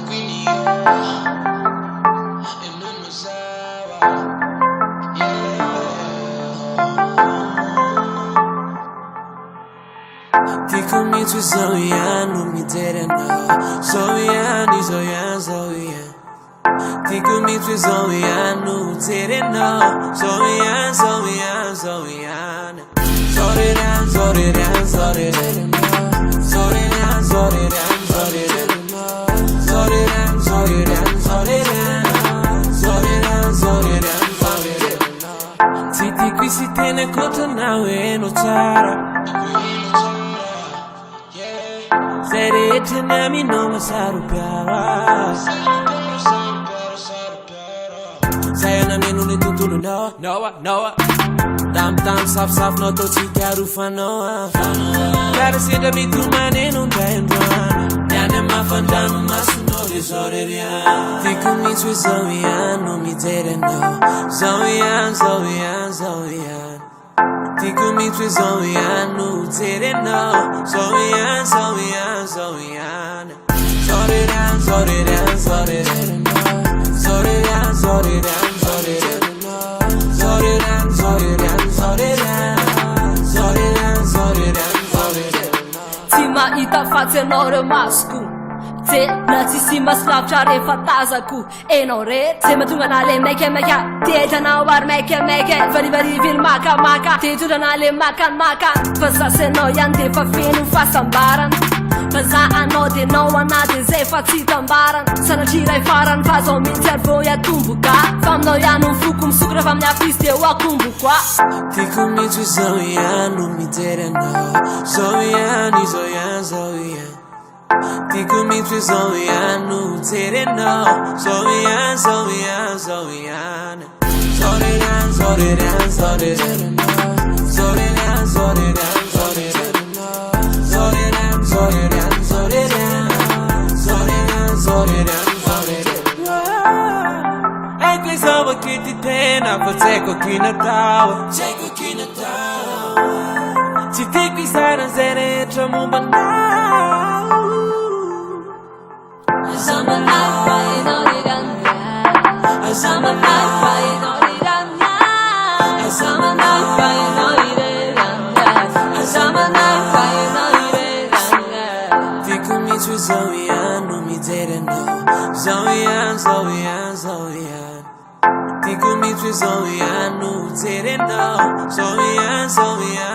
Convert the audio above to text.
Quindi io e non lo usava, Dico mi tu zoia, non mi dire no. Zoia, ni zoia, zoia. Dico mi tu zoia, non dire no. Zoia, zoia, zoia. Zoria, zoria, zoria. Zoria, zoria, zoria. Zoria, zoria, zoria. Zoria, zoria, zoria. Zitti qui si tiene conto e non c'era. Sere tenami non lo sarupiara. Saya na menu ni tutulu no. Noa. Tam saf no to chikaru fanoa. Cara sida mi tu mane non dentro. Yane ma fandano ma suno di soreria. Dico mi tu zoia non mi dire no. Zoia. Dico mi tu zoia non dire no. Zoia. Zoria. Tima ita fazendo masku. Te nati si maslafcha re fatazaku. E non re, te matunganale meke. Te tanawar meke. Vari vil maka. Te tudanale makan. Pasa se no yande fa finu fa sambaran. Pasa ano de no wana de ze fa tambaran. Sana gira e faran fazo minter voia tumbuka. Fam no ya non fukum sucra fam nya piste wa kumbuka. Dico mi tu zoia non mi dire no. Zoia, ni zoia. Dico mi tu zoia non dire no. Zoia. E pensavo che ti tena, facevo qui Natal. Ci ti qui saranno sere, tramo banal. Sama napa inoriranya. Sama napa inoriranya. Sama napa inoriranya. Sama napa inoriranya. Dico mi tu zoia non mi dire no. Zoia. Dico mi tu zoia non dire no. Zoia. Zoria.